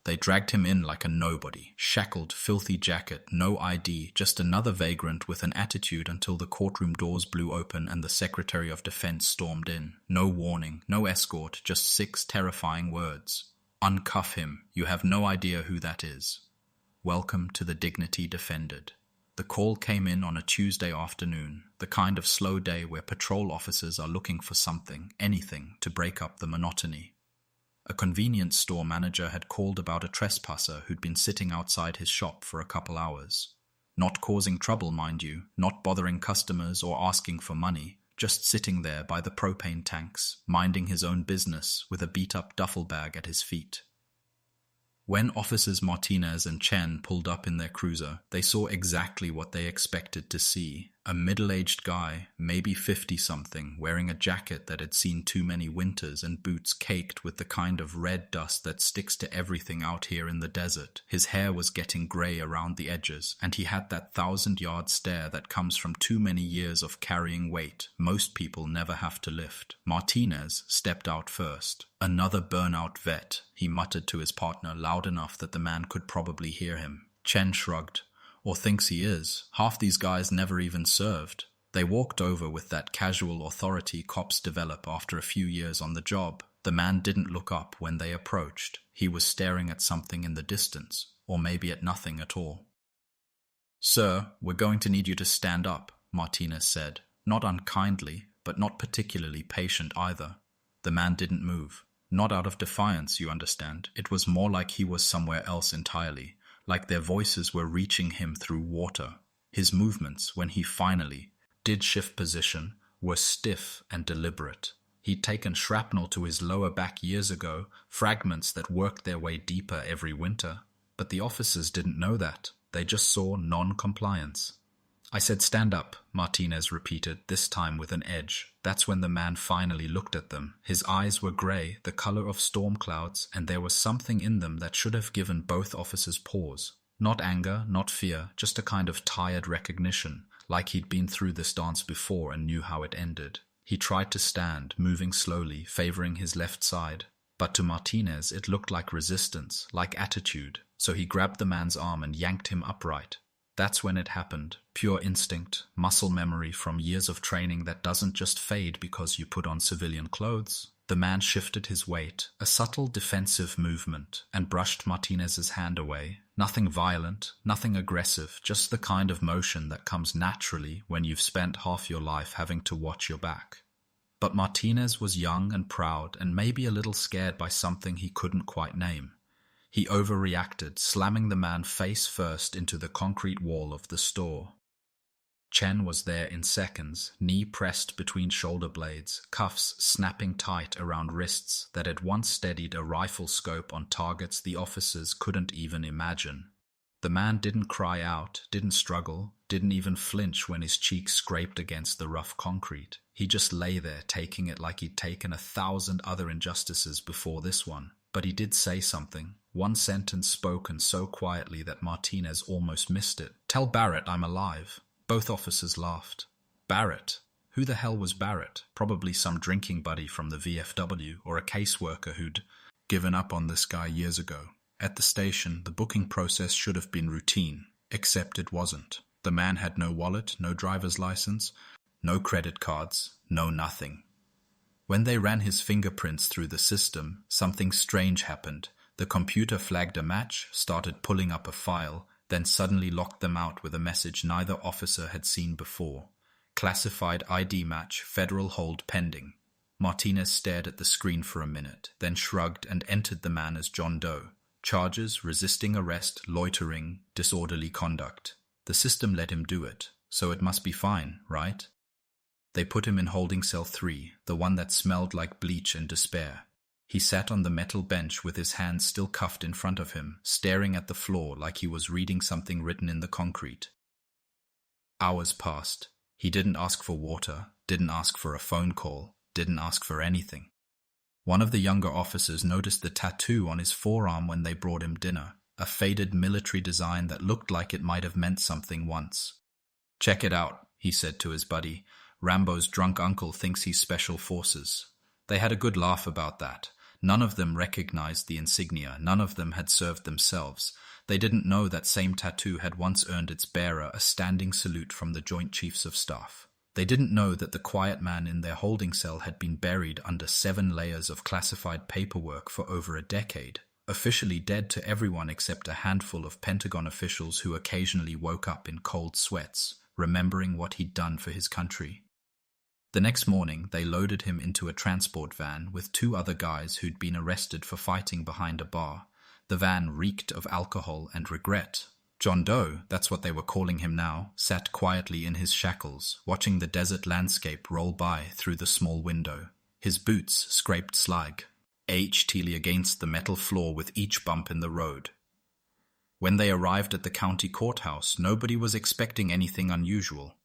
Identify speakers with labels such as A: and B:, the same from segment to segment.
A: They dragged him in like a nobody. Shackled, filthy jacket, no ID, just another vagrant with an attitude until the courtroom doors blew open and the Secretary of Defense stormed in. No warning, no escort, just 6 terrifying words. Uncuff him. You have no idea who that is. Welcome to the dignity defended. The call came in on a Tuesday afternoon, the kind of slow day where patrol officers are looking for something, anything, to break up the monotony. A convenience store manager had called about a trespasser who'd been sitting outside his shop for a couple hours. Not causing trouble, mind you, not bothering customers or asking for money, just sitting there by the propane tanks, minding his own business with a beat-up duffel bag at his feet. When Officers Martinez and Chen pulled up in their cruiser, they saw exactly what they expected to see. A middle-aged guy, maybe 50-something, wearing a jacket that had seen too many winters and boots caked with the kind of red dust that sticks to everything out here in the desert. His hair was getting grey around the edges, and he had that 1,000-yard stare that comes from too many years of carrying weight most people never have to lift. Martinez stepped out first. Another burnout vet, he muttered to his partner loud enough that the man could probably hear him. Chen shrugged. Or thinks he is. Half these guys never even served. They walked over with that casual authority cops develop after a few years on the job. The man didn't look up when they approached. He was staring at something in the distance, or maybe at nothing at all. "Sir, we're going to need you to stand up," Martinez said. Not unkindly, but not particularly patient either. The man didn't move. Not out of defiance, you understand. It was more like he was somewhere else entirely. Like their voices were reaching him through water. His movements, when he finally did shift position, were stiff and deliberate. He'd taken shrapnel to his lower back years ago, fragments that worked their way deeper every winter. But the officers didn't know that. They just saw non-compliance. "I said stand up," Martinez repeated, this time with an edge. That's when the man finally looked at them. His eyes were grey, the colour of storm clouds, and there was something in them that should have given both officers pause. Not anger, not fear, just a kind of tired recognition, like he'd been through this dance before and knew how it ended. He tried to stand, moving slowly, favouring his left side. But to Martinez it looked like resistance, like attitude, so he grabbed the man's arm and yanked him upright. That's when it happened. Pure instinct, muscle memory from years of training that doesn't just fade because you put on civilian clothes. The man shifted his weight, a subtle defensive movement, and brushed Martinez's hand away. Nothing violent, nothing aggressive, just the kind of motion that comes naturally when you've spent half your life having to watch your back. But Martinez was young and proud and maybe a little scared by something he couldn't quite name. He overreacted, slamming the man face first into the concrete wall of the store. Chen was there in seconds, knee pressed between shoulder blades, cuffs snapping tight around wrists that had once steadied a rifle scope on targets the officers couldn't even imagine. The man didn't cry out, didn't struggle, didn't even flinch when his cheek scraped against the rough concrete. He just lay there, taking it like he'd taken 1,000 other injustices before this one. But he did say something. One sentence spoken so quietly that Martinez almost missed it. "Tell Barrett I'm alive." Both officers laughed. Barrett? Who the hell was Barrett? Probably some drinking buddy from the VFW or a caseworker who'd given up on this guy years ago. At the station, the booking process should have been routine, except it wasn't. The man had no wallet, no driver's license, no credit cards, no nothing. When they ran his fingerprints through the system, something strange happened. The computer flagged a match, started pulling up a file, then suddenly locked them out with a message neither officer had seen before. Classified ID match, federal hold pending. Martinez stared at the screen for a minute, then shrugged and entered the man as John Doe. Charges, resisting arrest, loitering, disorderly conduct. The system let him do it, so it must be fine, right? They put him in holding cell 3, the one that smelled like bleach and despair. He sat on the metal bench with his hands still cuffed in front of him, staring at the floor like he was reading something written in the concrete. Hours passed. He didn't ask for water, didn't ask for a phone call, didn't ask for anything. One of the younger officers noticed the tattoo on his forearm when they brought him dinner, a faded military design that looked like it might have meant something once. "Check it out," he said to his buddy. "Rambo's drunk uncle thinks he's special forces." They had a good laugh about that. None of them recognized the insignia. None of them had served themselves. They didn't know that same tattoo had once earned its bearer a standing salute from the Joint Chiefs of Staff. They didn't know that the quiet man in their holding cell had been buried under 7 layers of classified paperwork for over a decade, officially dead to everyone except a handful of Pentagon officials who occasionally woke up in cold sweats, remembering what he'd done for his country. The next morning, they loaded him into a transport van with 2 other guys who'd been arrested for fighting behind a bar. The van reeked of alcohol and regret. John Doe, that's what they were calling him now, sat quietly in his shackles, watching the desert landscape roll by through the small window. His boots scraped slag, teely against the metal floor with each bump in the road. When they arrived at the county courthouse, nobody was expecting anything unusual.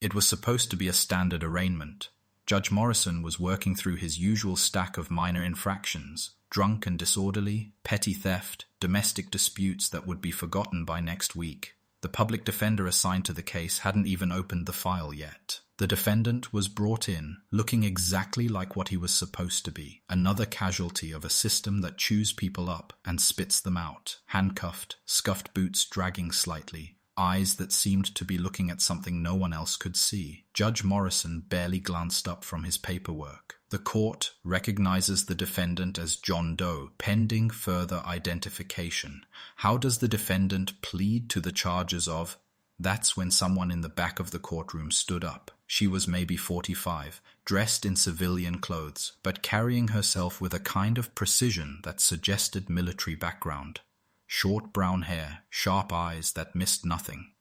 A: It was supposed to be a standard arraignment. Judge Morrison was working through his usual stack of minor infractions: drunk and disorderly, petty theft, domestic disputes that would be forgotten by next week. The public defender assigned to the case hadn't even opened the file yet. The defendant was brought in, looking exactly like what he was supposed to be, another casualty of a system that chews people up and spits them out, handcuffed, scuffed boots dragging slightly, eyes that seemed to be looking at something no one else could see. Judge Morrison barely glanced up from his paperwork. The court recognizes the defendant as John Doe, pending further identification. How does the defendant plead to the charges of? That's when someone in the back of the courtroom stood up. She was maybe 45, dressed in civilian clothes, but carrying herself with a kind of precision that suggested military background. Short brown hair, sharp eyes that missed nothing.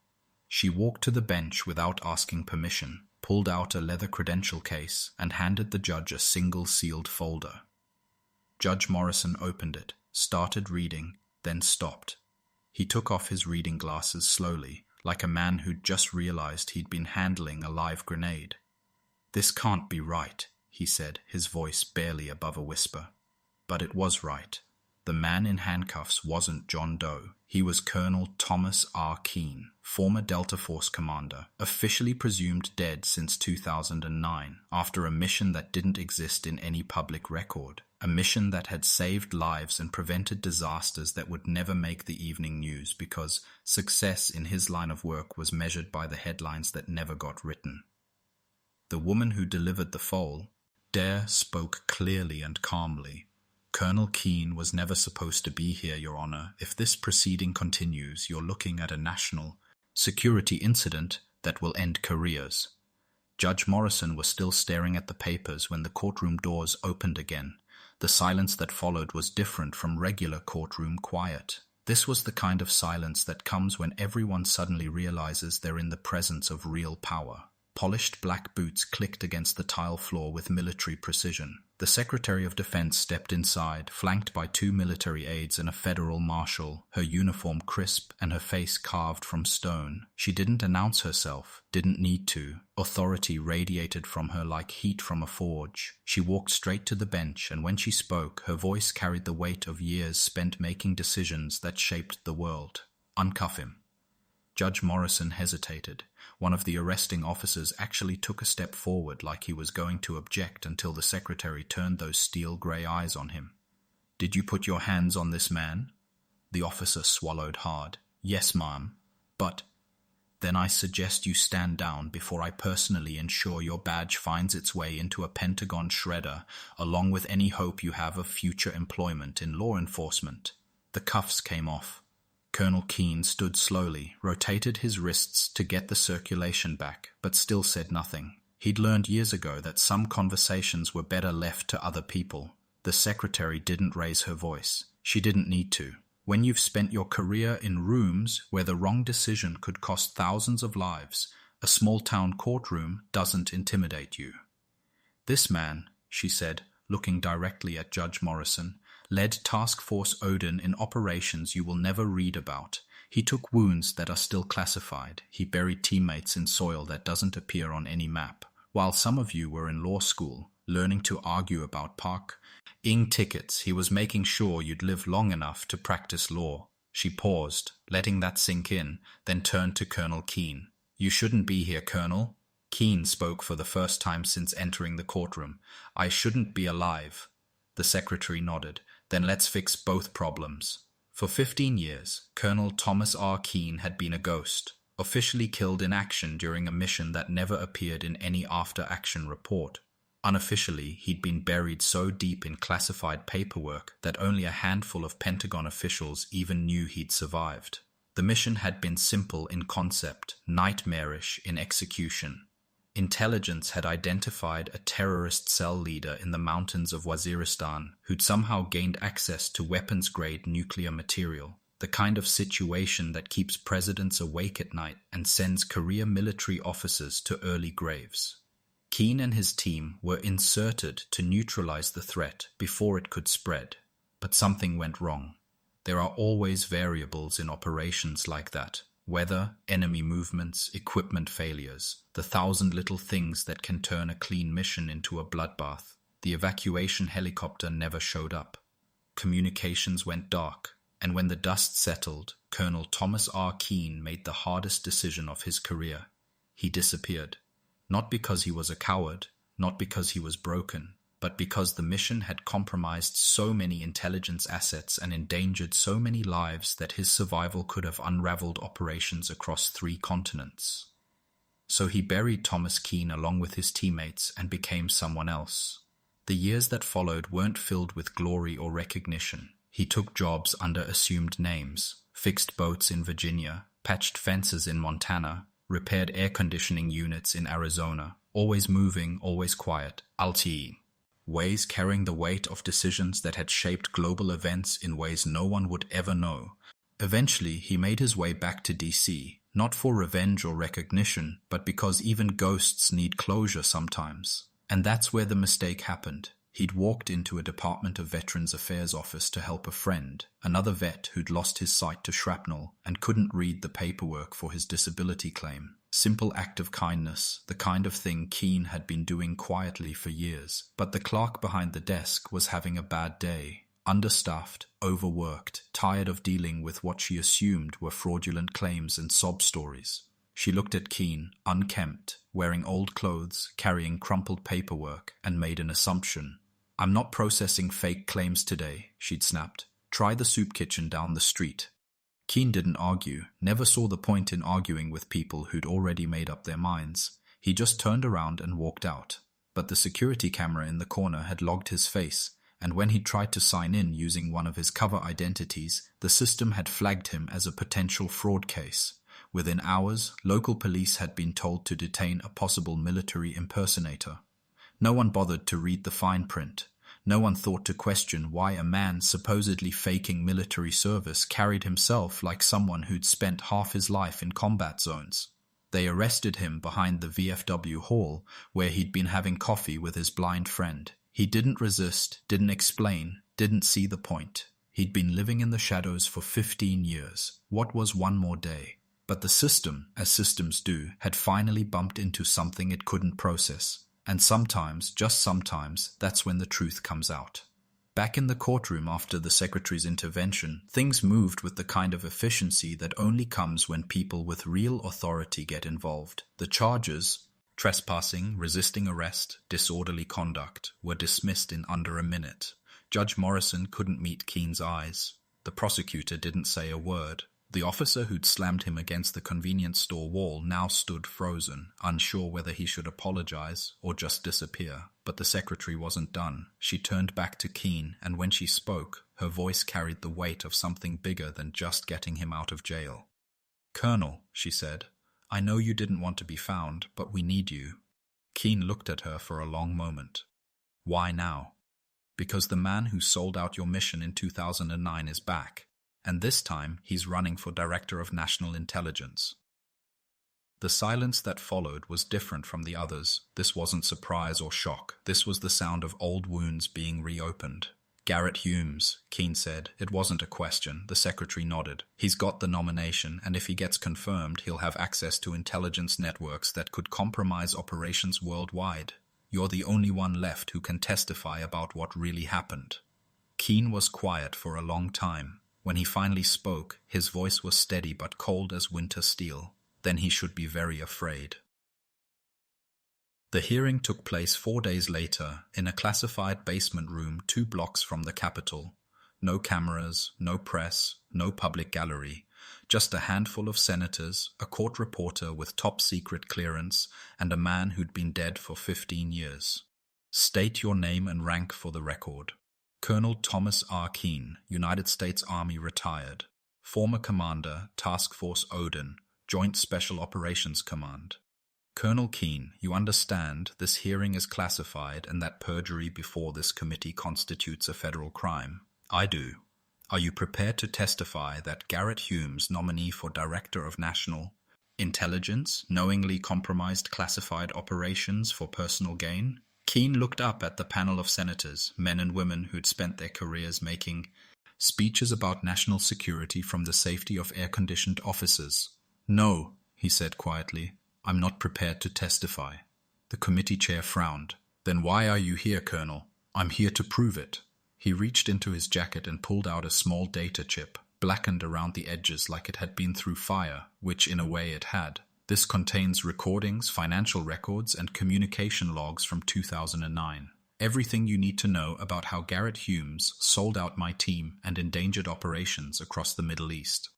A: She walked to the bench without asking permission, pulled out a leather credential case, and handed the judge a single sealed folder. Judge Morrison opened it, started reading, then stopped. He took off his reading glasses slowly, like a man who'd just realized he'd been handling a live grenade. "This can't be right," he said, his voice barely above a whisper. But it was right. The man in handcuffs wasn't John Doe. He was Colonel Thomas R. Keene, former Delta Force commander, officially presumed dead since 2009, after a mission that didn't exist in any public record, a mission that had saved lives and prevented disasters that would never make the evening news because success in his line of work was measured by the headlines that never got written. The woman who delivered the foal, Dare, spoke clearly and calmly. "Colonel Keene was never supposed to be here, Your Honor. If this proceeding continues, you're looking at a national security incident that will end careers." Judge Morrison was still staring at the papers when the courtroom doors opened again. The silence that followed was different from regular courtroom quiet. This was the kind of silence that comes when everyone suddenly realizes they're in the presence of real power. Polished black boots clicked against the tile floor with military precision. The Secretary of Defense stepped inside, flanked by 2 military aides and a federal marshal, her uniform crisp and her face carved from stone. She didn't announce herself, didn't need to. Authority radiated from her like heat from a forge. She walked straight to the bench, and when she spoke, her voice carried the weight of years spent making decisions that shaped the world. "Uncuff him." Judge Morrison hesitated. One of the arresting officers actually took a step forward like he was going to object until the secretary turned those steel-gray eyes on him. "Did you put your hands on this man?" The officer swallowed hard. "Yes, ma'am. But—" "Then I suggest you stand down before I personally ensure your badge finds its way into a Pentagon shredder, along with any hope you have of future employment in law enforcement." The cuffs came off. Colonel Keene stood slowly, rotated his wrists to get the circulation back, but still said nothing. He'd learned years ago that some conversations were better left to other people. The secretary didn't raise her voice. She didn't need to. When you've spent your career in rooms where the wrong decision could cost thousands of lives, a small-town courtroom doesn't intimidate you. "This man," she said, looking directly at Judge Morrison, "led Task Force Odin in operations you will never read about. He took wounds that are still classified. He buried teammates in soil that doesn't appear on any map. While some of you were in law school, learning to argue about parking tickets, he was making sure you'd live long enough to practice law." She paused, letting that sink in, then turned to Colonel Keene. "You shouldn't be here, Colonel." Keene spoke for the first time since entering the courtroom. "I shouldn't be alive." The secretary nodded. Then let's fix both problems. For 15 years, Colonel Thomas R. Keene had been a ghost, officially killed in action during a mission that never appeared in any after-action report. Unofficially, he'd been buried so deep in classified paperwork that only a handful of Pentagon officials even knew he'd survived. The mission had been simple in concept, nightmarish in execution. Intelligence had identified a terrorist cell leader in the mountains of Waziristan who'd somehow gained access to weapons-grade nuclear material, the kind of situation that keeps presidents awake at night and sends career military officers to early graves. Keene and his team were inserted to neutralize the threat before it could spread, but something went wrong. There are always variables in operations like that. Weather, enemy movements, equipment failures, the 1,000 little things that can turn a clean mission into a bloodbath. The evacuation helicopter never showed up. Communications went dark, and when the dust settled, Colonel Thomas R. Keene made the hardest decision of his career. He disappeared. Not because he was a coward, not because he was broken, but because the mission had compromised so many intelligence assets and endangered so many lives that his survival could have unraveled operations across 3 continents. So he buried Thomas Keene along with his teammates and became someone else. The years that followed weren't filled with glory or recognition. He took jobs under assumed names, fixed boats in Virginia, patched fences in Montana, repaired air conditioning units in Arizona, always moving, always quiet, Alti. Ways carrying the weight of decisions that had shaped global events in ways no one would ever know. Eventually, he made his way back to DC, not for revenge or recognition, but because even ghosts need closure sometimes. And that's where the mistake happened. He'd walked into a Department of Veterans Affairs office to help a friend, another vet who'd lost his sight to shrapnel and couldn't read the paperwork for his disability claim. Simple act of kindness, the kind of thing Keene had been doing quietly for years. But the clerk behind the desk was having a bad day. Understaffed, overworked, tired of dealing with what she assumed were fraudulent claims and sob stories. She looked at Keene, unkempt, wearing old clothes, carrying crumpled paperwork, and made an assumption. "I'm not processing fake claims today," she'd snapped. "Try the soup kitchen down the street." Keene didn't argue, never saw the point in arguing with people who'd already made up their minds. He just turned around and walked out. But the security camera in the corner had logged his face, and when he tried to sign in using one of his cover identities, the system had flagged him as a potential fraud case. Within hours, local police had been told to detain a possible military impersonator. No one bothered to read the fine print. No one thought to question why a man supposedly faking military service carried himself like someone who'd spent half his life in combat zones. They arrested him behind the VFW hall, where he'd been having coffee with his blind friend. He didn't resist, didn't explain, didn't see the point. He'd been living in the shadows for 15 years. What was one more day? But the system, as systems do, had finally bumped into something it couldn't process. And sometimes, just sometimes, that's when the truth comes out. Back in the courtroom after the secretary's intervention, things moved with the kind of efficiency that only comes when people with real authority get involved. The charges, trespassing, resisting arrest, disorderly conduct, were dismissed in under a minute. Judge Morrison couldn't meet Keene's eyes. The prosecutor didn't say a word. The officer who'd slammed him against the convenience store wall now stood frozen, unsure whether he should apologize or just disappear. But the secretary wasn't done. She turned back to Keene, and when she spoke, her voice carried the weight of something bigger than just getting him out of jail. "Colonel," she said, "I know you didn't want to be found, but we need you." Keene looked at her for a long moment. "Why now?" "Because the man who sold out your mission in 2009 is back. And this time he's running for Director of National Intelligence." The silence that followed was different from the others. This wasn't surprise or shock. This was the sound of old wounds being reopened. "Garrett Humes," Keene said. It wasn't a question. The secretary nodded. "He's got the nomination, and if he gets confirmed, he'll have access to intelligence networks that could compromise operations worldwide. You're the only one left who can testify about what really happened." Keene was quiet for a long time. When he finally spoke, his voice was steady but cold as winter steel. "Then he should be very afraid." The hearing took place 4 days later in a classified basement room 2 blocks from the Capitol. No cameras, no press, no public gallery, just a handful of senators, a court reporter with top-secret clearance, and a man who'd been dead for 15 years. State your name and rank for the record. Colonel Thomas R. Keene, United States Army retired. Former Commander, Task Force Odin, Joint Special Operations Command. Colonel Keene, you understand this hearing is classified and that perjury before this committee constitutes a federal crime. I do. Are you prepared to testify that Garrett Humes, nominee for Director of National Intelligence, knowingly compromised classified operations for personal gain? Keene looked up at the panel of senators, men and women who'd spent their careers making speeches about national security from the safety of air-conditioned offices. No, he said quietly, I'm not prepared to testify. The committee chair frowned. Then why are you here, Colonel? I'm here to prove it. He reached into his jacket and pulled out a small data chip, blackened around the edges like it had been through fire, which in a way it had. This contains recordings, financial records, and communication logs from 2009. Everything you need to know about how Garrett Humes sold out my team and endangered operations across the Middle East.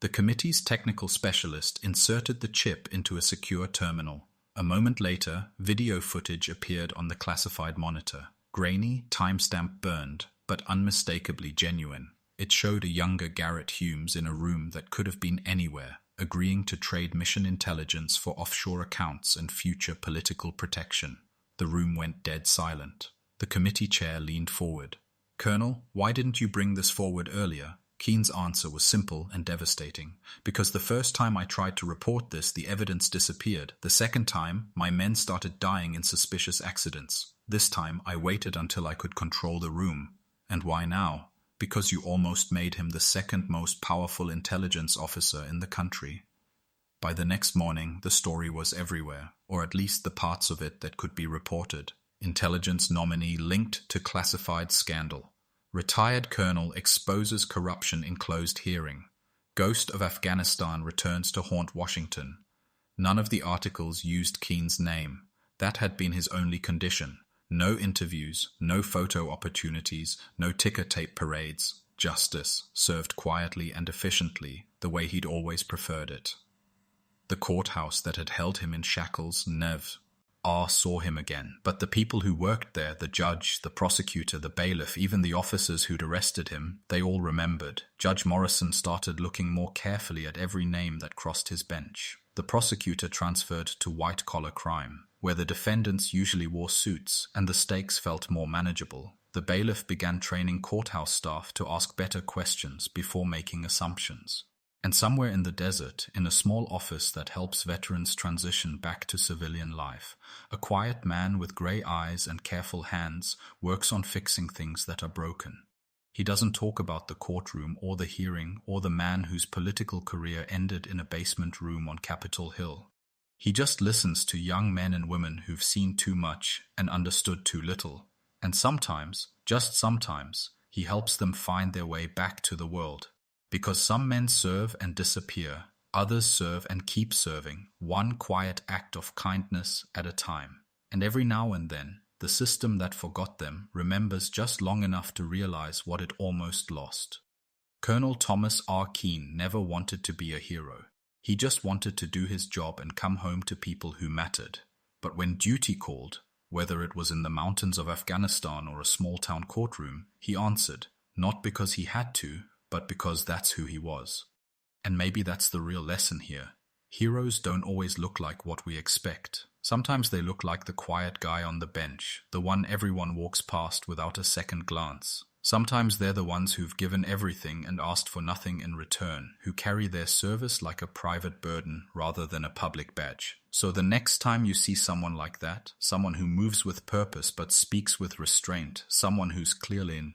A: The committee's technical specialist inserted the chip into a secure terminal. A moment later, video footage appeared on the classified monitor. Grainy, timestamp burned, but unmistakably genuine. It showed a younger Garrett Humes in a room that could have been anywhere, agreeing to trade mission intelligence for offshore accounts and future political protection. The room went dead silent. The committee chair leaned forward. Colonel, why didn't you bring this forward earlier? Keene's answer was simple and devastating. Because the first time I tried to report this, the evidence disappeared. The second time, my men started dying in suspicious accidents. This time, I waited until I could control the room. And why now? Because you almost made him the second most powerful intelligence officer in the country. By the next morning, the story was everywhere, or at least the parts of it that could be reported. Intelligence nominee linked to classified scandal. Retired colonel exposes corruption in closed hearing. Ghost of Afghanistan returns to haunt Washington. None of the articles used Keene's name. That had been his only condition. No interviews, no photo opportunities, no ticker tape parades. Justice, served quietly and efficiently, the way he'd always preferred it. The courthouse that had held him in shackles, Nev. Saw him again, but the people who worked there, the judge, the prosecutor, the bailiff, even the officers who'd arrested him, they all remembered. Judge Morrison started looking more carefully at every name that crossed his bench. The prosecutor transferred to white-collar crime, where the defendants usually wore suits and the stakes felt more manageable. The bailiff began training courthouse staff to ask better questions before making assumptions. And somewhere in the desert, in a small office that helps veterans transition back to civilian life, a quiet man with gray eyes and careful hands works on fixing things that are broken. He doesn't talk about the courtroom or the hearing or the man whose political career ended in a basement room on Capitol Hill. He just listens to young men and women who've seen too much and understood too little. And sometimes, just sometimes, he helps them find their way back to the world. Because some men serve and disappear, others serve and keep serving, one quiet act of kindness at a time. And every now and then, the system that forgot them remembers just long enough to realize what it almost lost. Colonel Thomas R. Keene never wanted to be a hero. He just wanted to do his job and come home to people who mattered. But when duty called, whether it was in the mountains of Afghanistan or a small-town courtroom, he answered, not because he had to, but because that's who he was. And maybe that's the real lesson here. Heroes don't always look like what we expect. Sometimes they look like the quiet guy on the bench, the one everyone walks past without a second glance. Sometimes they're the ones who've given everything and asked for nothing in return, who carry their service like a private burden rather than a public badge. So the next time you see someone like that, someone who moves with purpose but speaks with restraint, someone who's clearly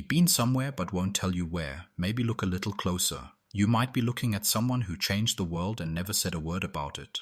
A: been somewhere but won't tell you where, maybe look a little closer. You might be looking at someone who changed the world and never said a word about it.